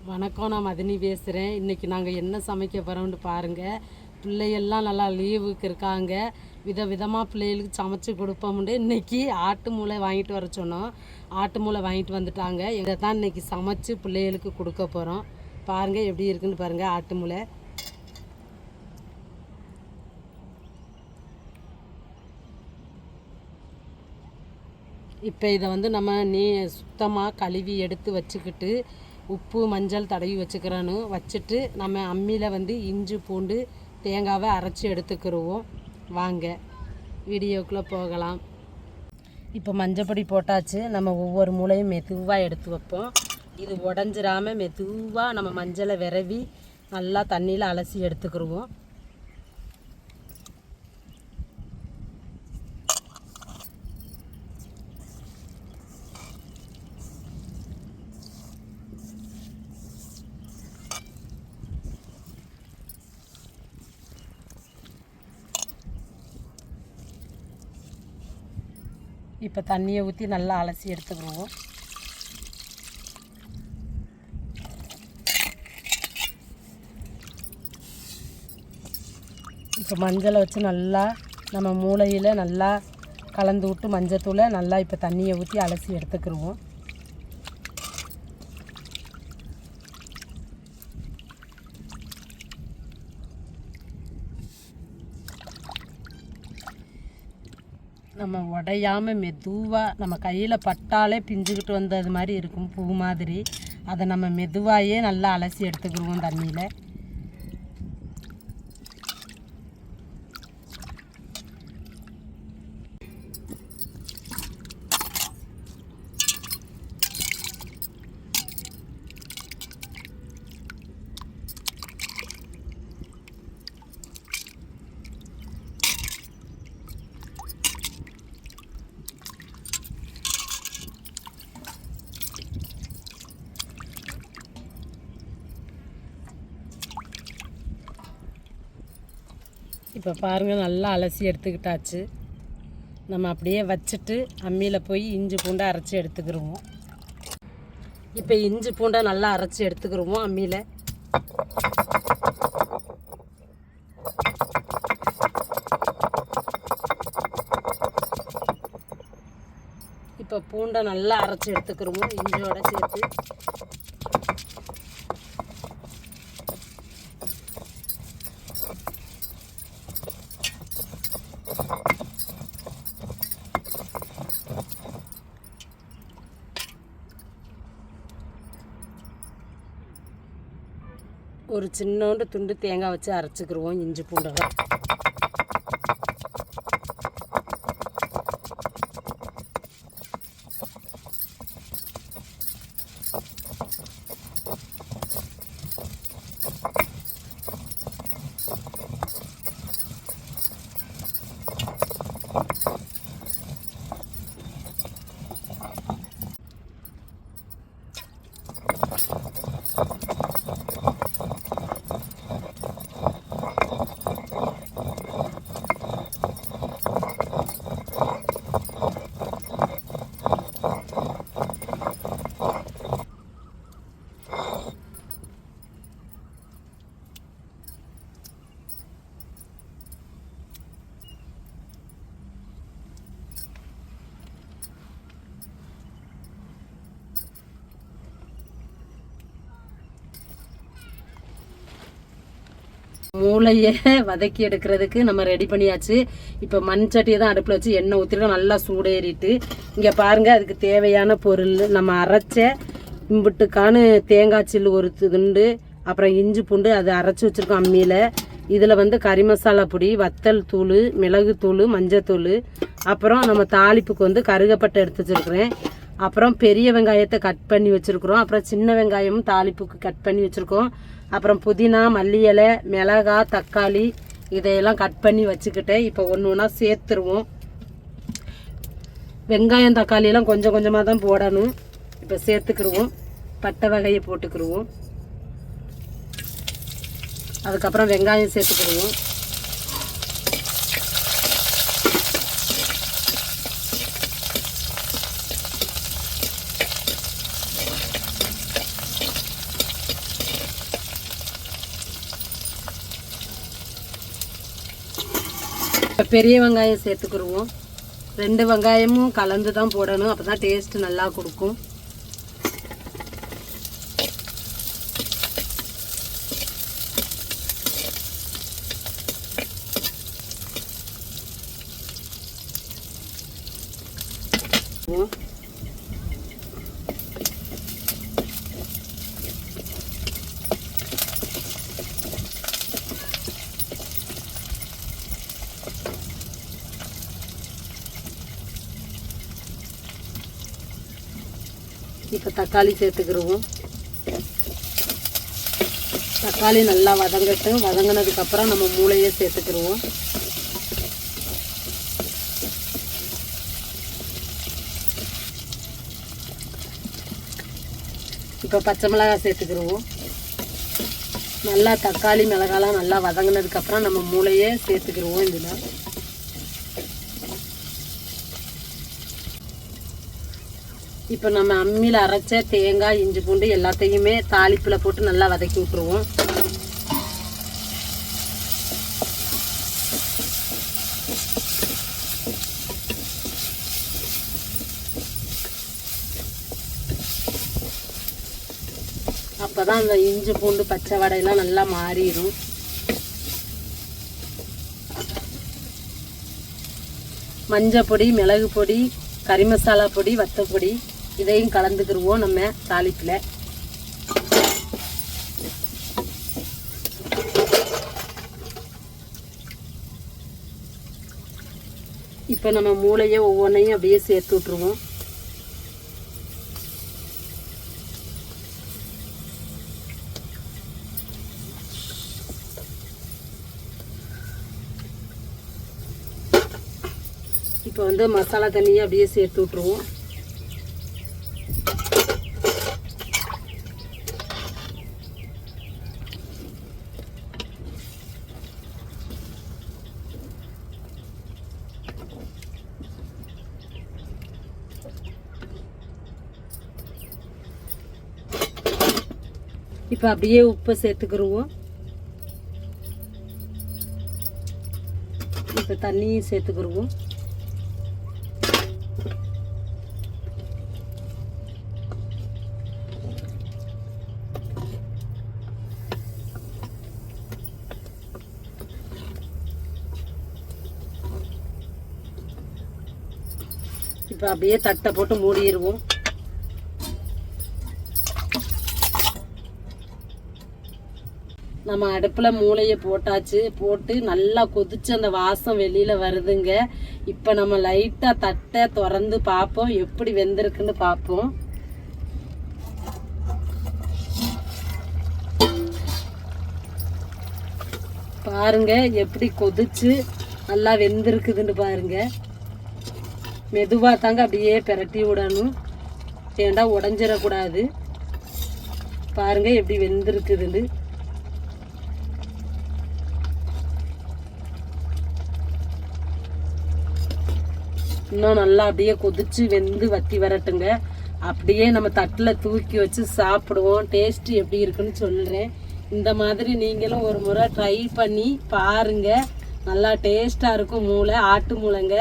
வணக்கம், நான் மதினி பேசுகிறேன். இன்றைக்கி நாங்கள் என்ன சமைக்க போகிறோம்னு பாருங்கள். பிள்ளைகள்லாம் நல்லா லீவுக்கு இருக்காங்க. விதவிதமாக பிள்ளைகளுக்கு சமைச்சு கொடுப்போம்னு இன்றைக்கி ஆட்டு மூளை வாங்கிட்டு வர சொன்னோம். ஆட்டு மூளை வாங்கிட்டு வந்துட்டாங்க. இதை தான் இன்றைக்கி சமைச்சு பிள்ளைகளுக்கு கொடுக்க போகிறோம். பாருங்கள் எப்படி இருக்குன்னு பாருங்கள். ஆட்டு மூளை இப்போ இதை நம்ம சுத்தமாக கழுவி எடுத்து வச்சுக்கிட்டு உப்பு மஞ்சள் தடவி வச்சுட்டு நம்ம அம்மியில் இஞ்சி பூண்டு தேங்காவை அரைச்சி எடுத்துக்கிடுவோம். வாங்க வீடியோக்குள்ளே போகலாம். இப்போ மஞ்சப்பொடி போட்டாச்சு. நம்ம ஒவ்வொரு மூளையும் மெதுவாக எடுத்து வைப்போம். இது உடஞ்சிராமல் மெதுவாக நம்ம மஞ்சளை விரவி நல்லா தண்ணியில் அலசி எடுத்துக்கிடுவோம். இப்போ தண்ணியை ஊற்றி நல்லா அலசி எடுத்துக்கிடுவோம். இப்போ மஞ்சளை வச்சு நல்லா நம்ம மூளையில் நல்லா கலந்து விட்டு மஞ்சத்தூளை நல்லா இப்போ தண்ணியை ஊற்றி அலசி எடுத்துக்கிடுவோம். நம்ம உடையாமல் மெதுவாக நம்ம கையில் பட்டாலே பிஞ்சுக்கிட்டு வந்தது மாதிரி இருக்கும், பூ மாதிரி. அதை நம்ம மெதுவாகவே நல்லா அலசி எடுத்துக்கிடுவோம் தண்ணியில். இப்போ பாருங்கள், நல்லா அலசி எடுத்துக்கிட்டாச்சு. நம்ம அப்படியே வச்சுட்டு அம்மியில் போய் இஞ்சி பூண்டை அரைச்சி எடுத்துக்கிடுவோம். இப்போ இஞ்சி பூண்டை நல்லா அரைச்சி எடுத்துக்கிடுவோம் அம்மியில். இப்போ பூண்டை நல்லா அரைச்சி எடுத்துக்கிடுவோம் இஞ்சியோட சேர்த்து. ஒரு சின்னோண்டு துண்டு தேங்காய் வச்சு அரைச்சிக்கிடுவோம் இஞ்சி பூண்டை. மூளையை வதக்கி எடுக்கிறதுக்கு நம்ம ரெடி பண்ணியாச்சு. இப்போ மண் சட்டியை தான் அடுப்பில் வச்சு எண்ணெய் ஊற்றிட்டு நல்லா சூடேறிட்டு இங்கே பாருங்கள், அதுக்கு தேவையான பொருள் நம்ம அரைச்ச இம்புட்டுக்கான தேங்காய் சில்லு ஒரு துண்டு, அப்புறம் இஞ்சி பூண்டு அது அரைச்சி வச்சுருக்கோம் அம்மியில். இதில் கறி மசாலா பொடி, வத்தல் தூள், மிளகுத்தூள், மஞ்சத்தூள், அப்புறம் நம்ம தாளிப்புக்கு கருகப்பட்டை எடுத்து வச்சுருக்கிறேன். அப்புறம் பெரிய வெங்காயத்தை கட் பண்ணி வச்சுருக்குறோம். அப்புறம் சின்ன வெங்காயமும் தாளிப்புக்கு கட் பண்ணி வச்சுருக்கோம். அப்புறம் புதினா, மல்லி இலை, மிளகாய், தக்காளி இதையெல்லாம் கட் பண்ணி வச்சுக்கிட்டேன். இப்போ ஒன்று ஒன்றா சேர்த்துருவோம். வெங்காயம் தக்காளியெல்லாம் கொஞ்சம் கொஞ்சமாக தான் போடணும். இப்போ சேர்த்துக்கிடுவோம். பட்டை வகையை போட்டுக்கிடுவோம். அதுக்கப்புறம் வெங்காயம் சேர்த்துக்கிடுவோம். பெரிய வெங்காயம் சேர்த்துக்கிடுவோம். 2 வெங்காயமும் கலந்து தான் போடணும், அப்போ தான் டேஸ்ட்டு நல்லா கொடுக்கும். இப்போ தக்காளி சேர்த்துக்கிடுவோம். தக்காளி நல்லா வதங்கட்டும். வதங்கினதுக்கப்புறம் நம்ம மூளையை சேர்த்துக்கிடுவோம். இப்போ பச்சை மிளகாய் சேர்த்துக்கிடுவோம். நல்லா தக்காளி மிளகாலாம் நல்லா வதங்கினதுக்கப்புறம் நம்ம மூளையை சேர்த்துக்கிடுவோம். இதில் இப்போ நம்ம அம்மியில் அரைச்ச தேங்காய், இஞ்சி, பூண்டு எல்லாத்தையுமே தாளிப்பில் போட்டு நல்லா வதக்கி விட்டுருவோம். அப்போ தான் அந்த இஞ்சி பூண்டு பச்சை வடையெல்லாம் நல்லா மாறிடும். மஞ்சள் பொடி, மிளகு பொடி, கறி மசாலா பொடி, வத்தப்பொடி இதையும் கலந்துக்கிடுவோம் நம்ம தாளிப்பில். இப்போ நம்ம மூளையை ஒவ்வொன்றையும் அப்படியே சேர்த்து விட்ருவோம். இப்போ வந்து மசாலா தண்ணியை அப்படியே சேர்த்து விட்ருவோம். இப்போ அப்படியே உப்பை சேர்த்துக்கிடுவோம். இப்போ தண்ணியும் சேர்த்துக்கிடுவோம். இப்போ அப்படியே தட்டை போட்டு மூடிடுவோம். நம்ம அடுப்பில் மூளையை போட்டாச்சு. போட்டு நல்லா கொதிச்சு அந்த வாசம் வெளியில் வருதுங்க. இப்போ நம்ம லைட்டாக தட்டை திறந்து பார்ப்போம், எப்படி வெந்திருக்குன்னு பார்ப்போம். பாருங்க எப்படி கொதிச்சு நல்லா வெந்திருக்குதுன்னு பாருங்க. மெதுவாக தாங்க அப்படியே பிரட்டி விடணும், ஏண்டா உடஞ்சிடக்கூடாது. பாருங்க எப்படி வெந்திருக்குதுன்னு. இன்னும் நல்லா அப்படியே கொதிச்சு வெந்து வத்தி வரட்டுங்க. அப்படியே நம்ம தட்டில் தூக்கி வச்சு சாப்பிடுவோம். டேஸ்ட்டு எப்படி இருக்குன்னு சொல்கிறேன். இந்த மாதிரி நீங்களும் ஒரு முறை ட்ரை பண்ணி பாருங்கள். நல்லா டேஸ்ட்டாக இருக்கும். மூளை ஆட்டு மூளைங்க.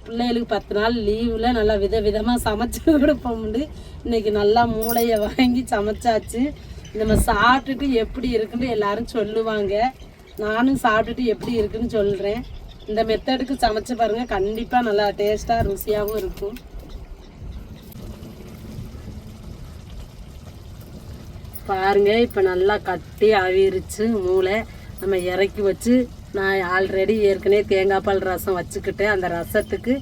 பிள்ளைகளுக்கு 10 நாள் லீவில் நல்லா விதவிதமாக சமைச்சு கொடுப்போம்னு இன்றைக்கி நல்லா மூளையை வாங்கி சமைச்சாச்சு. நம்ம சாப்பிட்டுட்டு எப்படி இருக்குன்னு எல்லாரும் சொல்லுவாங்க. நானும் சாப்பிட்டுட்டு எப்படி இருக்குன்னு சொல்கிறேன். இந்த மெத்தடுக்கு சமைச்சு பாருங்கள், கண்டிப்பாக நல்லா டேஸ்ட்டாக ருசியாகவும் இருக்கும். பாருங்கள் இப்போ நல்லா கட்டி ஆவிருச்சு மூளை. நம்ம இறக்கி வச்சு நான் ஆல்ரெடி ஏற்கனவே தேங்காய் பால் ரசம் வச்சுக்கிட்டேன். அந்த ரசத்துக்கு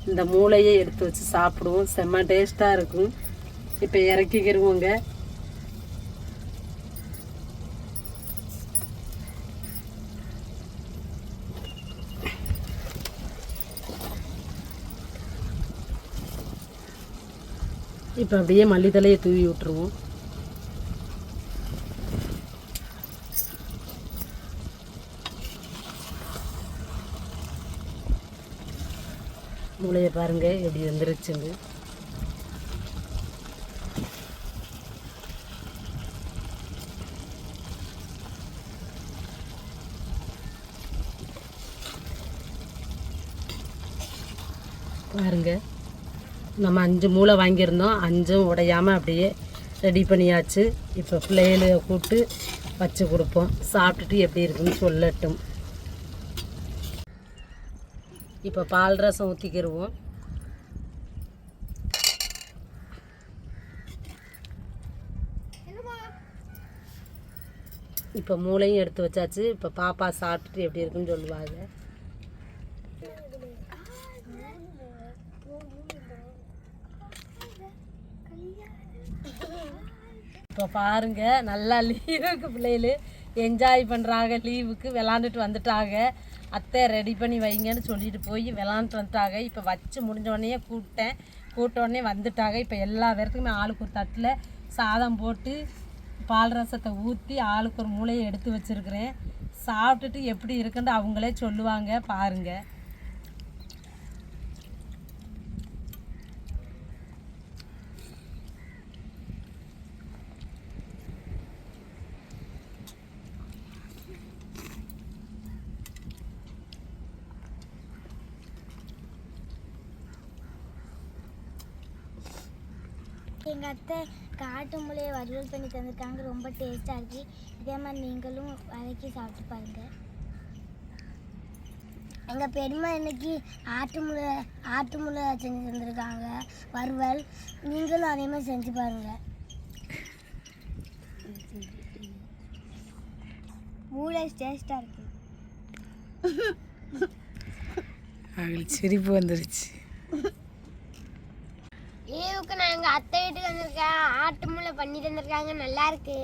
இந்த மூளையை எடுத்து வச்சு சாப்பிடுவோம். செம்ம டேஸ்ட்டாக இருக்கும். இப்போ இறக்கிக்கிடுவோங்க. இப்போ அப்படியே மல்லித்தலையை தூவி விட்டுருவோம். மூளையை பாருங்க எப்படி வந்துருச்சுங்க. பாருங்க, நம்ம 5 மூளை வாங்கியிருந்தோம், 5ம் உடையாமல் அப்படியே ரெடி பண்ணியாச்சு. இப்போ பிள்ளைகளை கூப்பிட்டு வச்சு கொடுப்போம், சாப்பிட்டுட்டு எப்படி இருக்குன்னு சொல்லட்டும். இப்போ பால் ரசம் ஊற்றிக்கிடுவோம். இப்போ மூளையும் எடுத்து வச்சாச்சு. இப்போ பாப்பா சாப்பிட்டுட்டு எப்படி இருக்குன்னு சொல்லுவாங்க. இப்போ பாருங்க, நல்லா லீவுக்கு பிள்ளைகள் என்ஜாய் பண்ணுறாங்க. லீவுக்கு விளாண்டுட்டு வந்துட்டாங்க. அத்தை ரெடி பண்ணி வைங்கன்னு சொல்லிட்டு போய் விளாண்டுட்டு வந்துட்டாங்க. இப்போ வச்சு முடிஞ்ச கூட்டோடனே வந்துட்டாங்க. இப்போ எல்லா பேர்த்துக்குமே ஆளுக்கு ஒரு தட்டில் சாதம் போட்டு பால் ரசத்தை ஊற்றி ஆளுக்கு ஒரு மூளையை எடுத்து வச்சுருக்கிறேன். சாப்பிட்டுட்டு எப்படி இருக்குன்னு அவங்களே சொல்லுவாங்க. பாருங்கள். எங்கள் அத்தை காட்டு மூளையை வறுவல் பண்ணி தந்திருக்காங்க. ரொம்ப டேஸ்ட்டாக இருக்குது. இதே மாதிரி நீங்களும் வதக்கி சாப்பிட்டு பாருங்கள். எங்கள் பெரியம்மா இன்னைக்கு ஆட்டு மூளை செஞ்சு தந்திருக்காங்க வறுவல். நீங்களும் அதே மாதிரி செஞ்சு பாருங்கள். மூளை டேஸ்ட்டாக இருக்குது. அவங்களுக்கு சிரிப்பு வந்துருச்சு. லீவுக்கு நான் எங்கள் அத்தை வீட்டுக்கு வந்திருக்கேன். ஆட்டு மூளை பண்ணி தந்திருக்காங்க, நல்லா இருக்கு.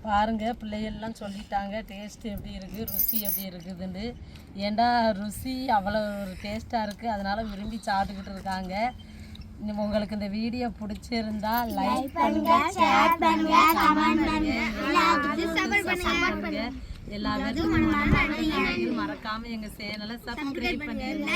பாருங்க, பிள்ளைகள்லாம் சொல்லிட்டாங்க டேஸ்ட் எப்படி இருக்குது, ருசி எப்படி இருக்குதுன்னு. ஏண்டா ருசி அவ்வளோ ஒரு டேஸ்ட்டாக இருக்குது, அதனால விரும்பி சாப்பிட்டுக்கிட்டு இருக்காங்க. உங்களுக்கு இந்த வீடியோ பிடிச்சிருந்தா லைக் பண்ணுங்க, ஷேர் பண்ணுங்க, கமெண்ட் பண்ணுங்க, எல்லா பேருக்கும் மறக்காம எங்க சேனலை சப்ஸ்கிரைப் பண்ணிருங்க.